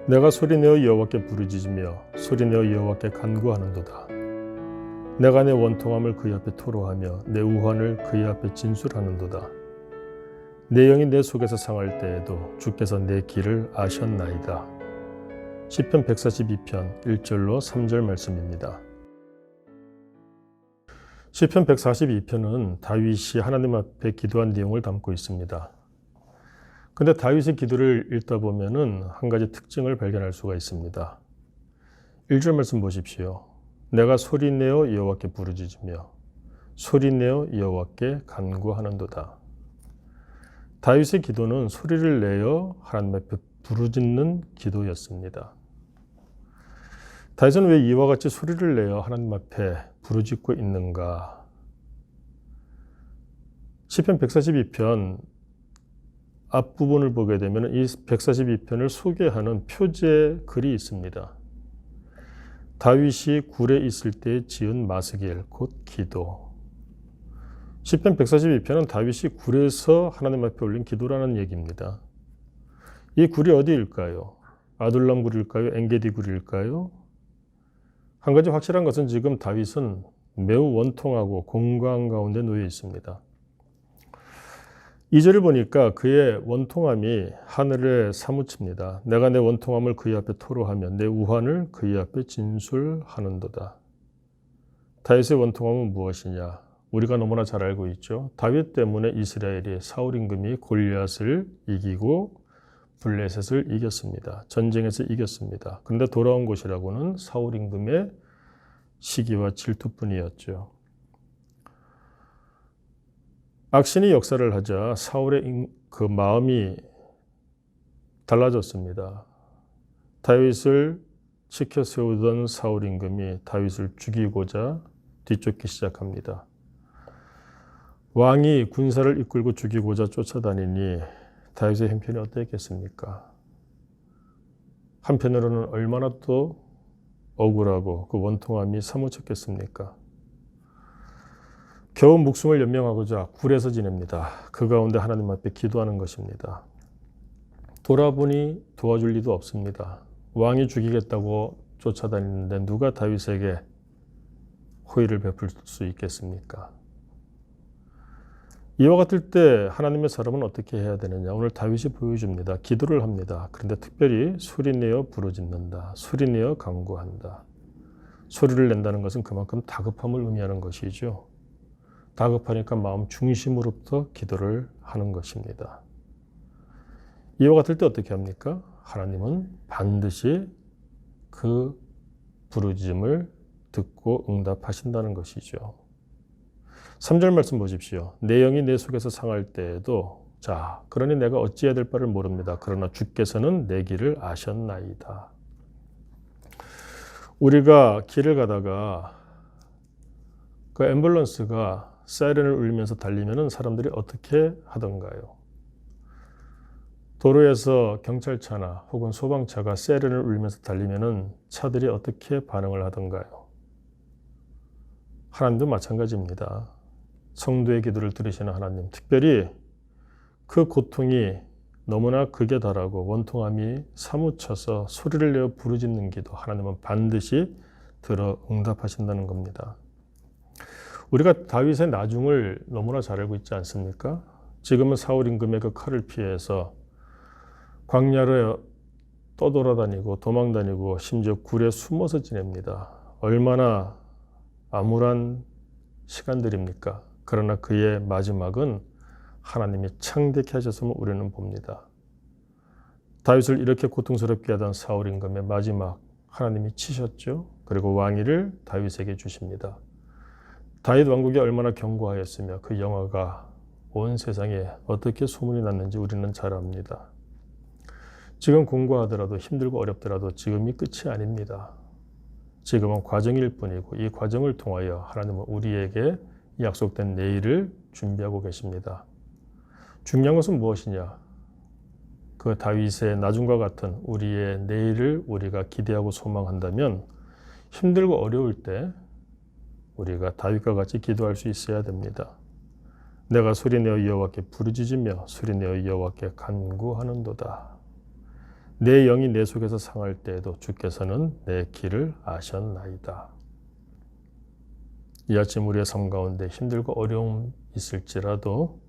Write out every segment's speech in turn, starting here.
내가 소리내어 여호와께 부르짖으며 소리내어 여호와께 간구하는도다. 내가 내 원통함을 그의 앞에 토로하며 내 우환을 그의 앞에 진술하는도다. 내 영이 내 속에서 상할 때에도 주께서 내 길을 아셨나이다. 시편 142편 1절로 3절 말씀입니다. 시편 142편은 다윗이 하나님 앞에 기도한 내용을 담고 있습니다. 근데 다윗의 기도를 읽다 보면은 한 가지 특징을 발견할 수가 있습니다. 1절 말씀 보십시오. 내가 소리내어 여호와께 부르짖으며 소리내어 여호와께 간구하는도다. 다윗의 기도는 소리를 내어 하나님 앞에 부르짖는 기도였습니다. 다윗은 왜 이와 같이 소리를 내어 하나님 앞에 부르짖고 있는가? 시편 142편 앞부분을 보게 되면 이 142편을 소개하는 표제 글이 있습니다. 다윗이 굴에 있을 때 지은 마스길, 곧 기도. 시편 142편은 다윗이 굴에서 하나님 앞에 올린 기도라는 얘기입니다. 이 굴이 어디일까요? 아둘람 굴일까요? 엔게디 굴일까요? 한 가지 확실한 것은 지금 다윗은 매우 원통하고 공고한 가운데 놓여 있습니다. 2절을 보니까 그의 원통함이 하늘에 사무칩니다. 내가 내 원통함을 그의 앞에 토로하며 내 우환을 그의 앞에 진술하는도다. 다윗의 원통함은 무엇이냐? 우리가 너무나 잘 알고 있죠. 다윗 때문에 이스라엘이 사울 임금이 골리앗을 이기고 블레셋을 이겼습니다. 전쟁에서 이겼습니다. 그런데 돌아온 곳이라고는 사울 임금의 시기와 질투뿐이었죠. 악신이 역사를 하자 사울의 그 마음이 달라졌습니다. 다윗을 지켜 세우던 사울 임금이 다윗을 죽이고자 뒤쫓기 시작합니다. 왕이 군사를 이끌고 죽이고자 쫓아다니니 다윗의 형편이 어땠겠습니까? 한편으로는 얼마나 또 억울하고 그 원통함이 사무쳤겠습니까? 겨우 목숨을 연명하고자 굴에서 지냅니다. 그 가운데 하나님 앞에 기도하는 것입니다. 돌아보니 도와줄 리도 없습니다. 왕이 죽이겠다고 쫓아다니는데 누가 다윗에게 호의를 베풀 수 있겠습니까? 이와 같을 때 하나님의 사람은 어떻게 해야 되느냐? 오늘 다윗이 보여줍니다. 기도를 합니다. 그런데 특별히 소리내어 부르짖는다. 소리내어 간구한다. 소리를 낸다는 것은 그만큼 다급함을 의미하는 것이죠. 다급하니까 마음 중심으로부터 기도를 하는 것입니다. 이와 같을 때 어떻게 합니까? 하나님은 반드시 그 부르짖음을 듣고 응답하신다는 것이죠. 3절 말씀 보십시오. 내 영이 내 속에서 상할 때에도 그러니 내가 어찌해야 될 바를 모릅니다. 그러나 주께서는 내 길을 아셨나이다. 우리가 길을 가다가 그 앰뷸런스가 사이렌을 울리면서 달리면 사람들이 어떻게 하던가요? 도로에서 경찰차나 혹은 소방차가 사이렌을 울리면서 달리면 차들이 어떻게 반응을 하던가요? 하나님도 마찬가지입니다. 성도의 기도를 들으시는 하나님, 특별히 그 고통이 너무나 극에 달하고 원통함이 사무쳐서 소리를 내어 부르짖는 기도, 하나님은 반드시 들어 응답하신다는 겁니다. 우리가 다윗의 나중을 너무나 잘 알고 있지 않습니까? 지금은 사울 임금의 그 칼을 피해서 광야를 떠돌아다니고 도망다니고 심지어 굴에 숨어서 지냅니다. 얼마나 암울한 시간들입니까? 그러나 그의 마지막은 하나님이 창대케 하셨음을 우리는 봅니다. 다윗을 이렇게 고통스럽게 하던 사울 임금의 마지막 하나님이 치셨죠. 그리고 왕위를 다윗에게 주십니다. 다윗 왕국이 얼마나 견고하였으며 그 영화가 온 세상에 어떻게 소문이 났는지 우리는 잘 압니다. 지금 공고하더라도 힘들고 어렵더라도 지금이 끝이 아닙니다. 지금은 과정일 뿐이고 이 과정을 통하여 하나님은 우리에게 약속된 내일을 준비하고 계십니다. 중요한 것은 무엇이냐? 그 다윗의 나중과 같은 우리의 내일을 우리가 기대하고 소망한다면 힘들고 어려울 때 우리가 다윗과 같이 기도할 수 있어야 됩니다. 내가 소리내어 여호와께 부르짖으며 소리내어 여호와께 간구하는도다. 내 영이 내 속에서 상할 때에도 주께서는 내 길을 아셨나이다. 이 아침 우리의 삶 가운데 힘들고 어려움 있을지라도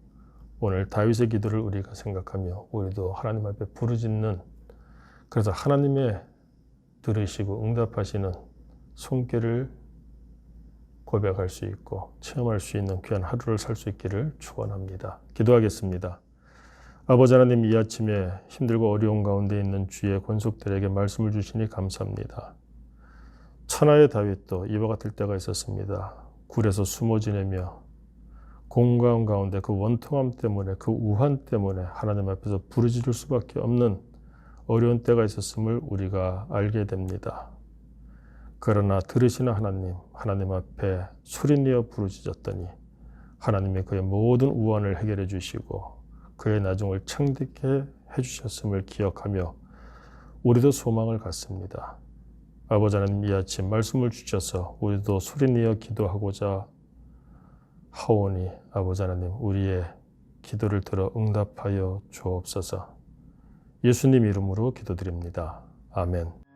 오늘 다윗의 기도를 우리가 생각하며 우리도 하나님 앞에 부르짖는, 그래서 하나님의 들으시고 응답하시는 손길을 고백할 수 있고 체험할 수 있는 귀한 하루를 살 수 있기를 축원합니다. 기도하겠습니다. 아버지 하나님, 이 아침에 힘들고 어려운 가운데 있는 주의 권속들에게 말씀을 주시니 감사합니다. 천하의 다윗도 이와 같을 때가 있었습니다. 굴에서 숨어 지내며 공고한 가운데 그 원통함 때문에, 그 우환 때문에 하나님 앞에서 부르짖을 수밖에 없는 어려운 때가 있었음을 우리가 알게 됩니다. 그러나 들으시는 하나님 앞에 소리내어 부르짖었더니 하나님이 그의 모든 우환을 해결해 주시고 그의 나중을 창대케 해주셨음을 기억하며 우리도 소망을 갖습니다. 아버지 하나님, 이 아침 말씀을 주셔서 우리도 소리내어 기도하고자 하오니 아버지 하나님, 우리의 기도를 들어 응답하여 주옵소서. 예수님 이름으로 기도드립니다. 아멘.